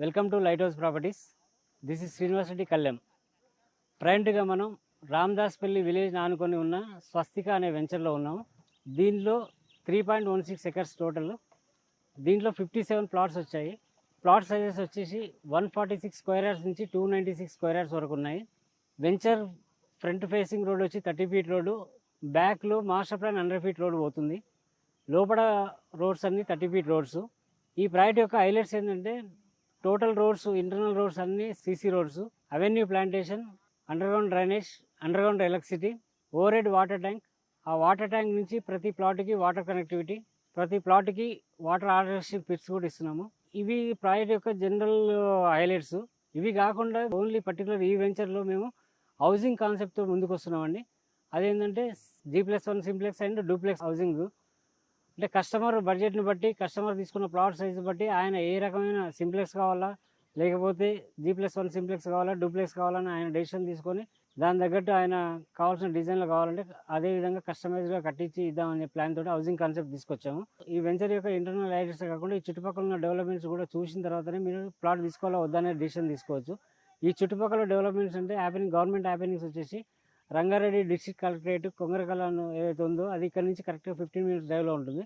Welcome to Light House Properties. This is Srinivasa Reddy Kalyan. ప్రజెంట్గా మనం రామదాస్పల్లి village ఆనుకొని ఉన్న స్వస్తిక అనే వెంచర్లో ఉన్నాం. దీనిలో 3.16 ఎకర్స్ టోటల్. దీంట్లో 57 ప్లాట్స్ వచ్చాయి. ప్లాట్ సైజెస్ వచ్చేసి 146 స్క్వేర్ యార్డ్స్ నుంచి 296 స్క్వేర్ యార్డ్స్ వరకు ఉన్నాయి. వెంచర్ ఫ్రంట్ ఫేసింగ్ రోడ్ వచ్చి 30 ఫీట్ రోడ్డు, బ్యాక్లో మాస్టర్ ప్లాన్ 100 ఫీట్ రోడ్ పోతుంది. లోపల రోడ్స్ అన్నీ 30 ఫీట్ రోడ్స్. ఈ ప్రాజెక్ట్ యొక్క హైలైట్స్ ఏంటంటే టోటల్ రోడ్స్, ఇంటర్నల్ రోడ్స్ అన్నీ CC roads, avenue plantation, underground drainage, underground electricity, overhead water tank. ఆ వాటర్ ట్యాంక్ నుంచి ప్రతి ప్లాట్కి వాటర్ కనెక్టివిటీ, ప్రతి ప్లాట్కి వాటర్ హార్వెస్టింగ్ పిట్స్ కూడా ఇస్తున్నాము. ఇవి ప్రాజెక్ట్ యొక్క జనరల్ హైలైట్స్. ఇవి కాకుండా ఓన్లీ పర్టికులర్ ఈ వెంచర్లో మేము హౌసింగ్ కాన్సెప్ట్తో ముందుకు వస్తున్నామండి. అదేంటంటే G+1 simplex and duplex housing. అంటే కస్టమర్ బడ్జెట్ని బట్టి, కస్టమర్ తీసుకున్న ప్లాట్ సైజు బట్టి ఆయన ఏ రకమైన సింప్లెక్స్ కావాలా, లేకపోతే G+1 సింప్లెక్స్ కావాలా, డూప్లెక్స్ కావాలని ఆయన డెసిషన్ తీసుకొని దాని తగ్గట్టు ఆయన కావాల్సిన డిజైన్లు కావాలంటే అదే విధంగా కస్టమైజ్గా కట్టించి ఇద్దామనే ప్లాన్ తోటి హౌసింగ్ కాన్సెప్ట్ తీసుకొచ్చాము. ఈ వెంచర్ యొక్క ఇంటర్నల్ హైలైట్స్ కాకుండా ఈ చుట్టుపక్కల ఉన్న డెవలప్మెంట్స్ కూడా చూసిన తర్వాతనే మీరు ప్లాట్ తీసుకోవాలా వద్దనే డిసిషన్ తీసుకోవచ్చు. ఈ చుట్టుపక్కల డెవలప్మెంట్స్ అంటే గవర్నమెంట్ హ్యాపెనింగ్స్ వచ్చేసి రంగారెడ్డి డిస్ట్రిక్ట్ కలెక్టరేట్ కొంగరకలాన్ ఏదైతే ఉందో అది ఇక్కడ నుంచి కరెక్ట్గా 15 మినిట్స్ డ్రైవ్లో ఉంటుంది.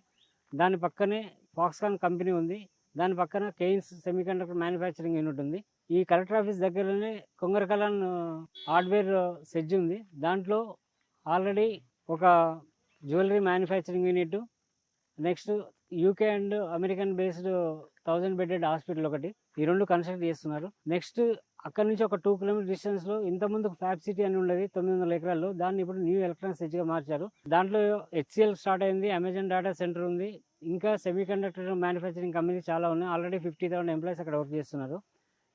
దాని పక్కనే ఫాక్స్కాన్ కంపెనీ ఉంది. దాని పక్కన కెయిన్స్ సెమీకండక్టర్ మ్యానుఫ్యాక్చరింగ్ యూనిట్ ఉంది. ఈ కలెక్టర్ ఆఫీస్ దగ్గరలోనే కొంగరకలాన్ హార్డ్వేర్ సెజ్ ఉంది. దాంట్లో ఆల్రెడీ ఒక jewellery manufacturing unit, next UK and American based 1000 bedded hospital ఒకటి, ఈ రెండు కన్స్ట్రక్ట్ చేస్తున్నారు. నెక్స్ట్ అక్కడ నుంచి ఒక 2 కిలోమీటర్ డిస్టెన్స్లో ఇంతకుముందు ఫ్యాబ్ సిటీ అని ఉండేది 900 ఎకరాల్లో, దాన్ని ఇప్పుడు న్యూ ఎలక్ట్రానిక్స్ సిటీగా మార్చారు. దాంట్లో HCL స్టార్ట్ అయింది, అమెజాన్ డేటా సెంటర్ ఉంది, ఇంకా సెమీ కండక్టర్ మ్యానుఫ్యాక్చరింగ్ కంపెనీ చాలా ఉన్నాయి. ఆల్రెడీ 50,000 ఎంప్లాయీస్ అక్కడ వర్క్ చేస్తున్నారు.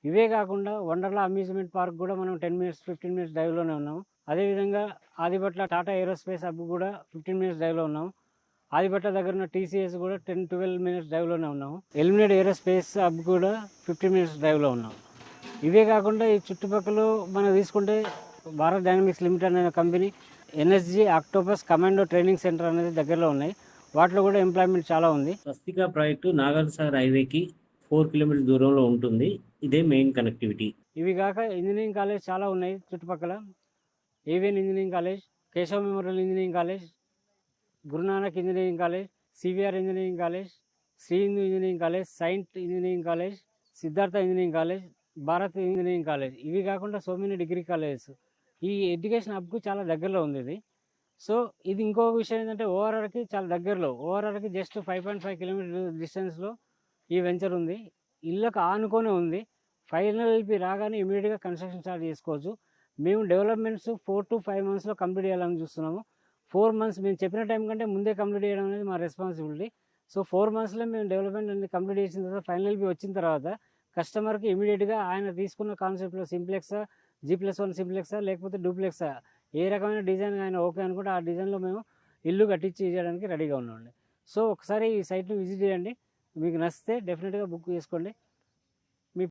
ఇవే కాకుండా వండర్లా అమ్యూజ్మెంట్ పార్క్ కూడా మనం 10 మినిట్స్ 15 మినిట్స్ డ్రైవ్లోనే ఉన్నాము. అదేవిధంగా ఆదిబట్ల టాటా ఏరోస్పేస్ హబ్ కూడా 15 మినిట్స్ డ్రైవ్లో ఉన్నాము. ఆదిబట్ల దగ్గర ఉన్న TCS కూడా 10-12 మినిట్స్ డ్రైవ్లోనే ఉన్నాము. ఎలిమినేట్ ఏరోస్పేస్ హబ్ కూడా 15 మినిట్స్ డ్రైవ్లో ఉన్నాము. ఇవే కాకుండా ఈ చుట్టుపక్కల మనం తీసుకుంటే భారత్ డైనమిక్స్ లిమిటెడ్ అనే company, NSG octopus commando training centre అనేది దగ్గరలో ఉన్నాయి. వాటిలో కూడా ఎంప్లాయ్మెంట్ చాలా ఉంది. స్వస్తిక ప్రాజెక్టు నాగార్జునసాగర్ హైవేకి 4 కిలోమీటర్ దూరంలో ఉంటుంది. ఇదే మెయిన్ కనెక్టివిటీ. ఇవి కాక ఇంజనీరింగ్ కాలేజ్ చాలా ఉన్నాయి చుట్టుపక్కల. AVN engineering college, Keshav memorial engineering college, Guru Nanak engineering college, CVR engineering college, Shri Hindu engineering college, saint engineering college, Siddhartha engineering college, Bharat engineering college. ఇవి కాకుండా సో మెనీ డిగ్రీ కాలేజెస్. ఈ ఎడ్యుకేషన్ హబ్కు చాలా దగ్గరలో ఉంది ఇది. సో ఇది ఇంకో విషయం ఏంటంటే ఓఆర్ఆర్కి చాలా దగ్గరలో, ఓఆర్ఆర్కి జస్ట్ 5.5 కిలోమీటర్ డిస్టెన్స్లో ఈ వెంచర్ ఉంది. ఇళ్ళకు ఆనుకొని ఉంది. ఫైనల్ LP రాగానే ఇమీడియట్గా కన్స్ట్రక్షన్ స్టార్ట్ చేసుకోవచ్చు. మేము డెవలప్మెంట్స్ 4 to 5 మంత్స్లో కంప్లీట్ చేయాలని చూస్తున్నాము. 4 మంత్స్ మేము చెప్పిన టైం కంటే ముందే కంప్లీట్ చేయడం అనేది మా రెస్పాన్సిబిలిటీ. సో 4 మంత్స్లో మేము డెవలప్మెంట్ అనేది కంప్లీట్ చేసిన తర్వాత ఫైనల్ LP వచ్చిన తర్వాత కస్టమర్కి ఇమీడియట్గా ఆయన తీసుకున్న కాన్సెప్ట్లో సింప్లెక్సా, G+1 సింప్లెక్సా, లేకపోతే డూప్లెక్సా, ఏ రకమైన డిజైన్ ఆయన ఓకే అనుకుంటే ఆ డిజైన్లో మేము ఇల్లు కట్టించి చేయడానికి రెడీగా ఉన్నామండి. సో ఒకసారి ఈ సైట్ని విజిట్ చేయండి. మీకు నచ్చితే డెఫినెట్గా బుక్ చేసుకోండి.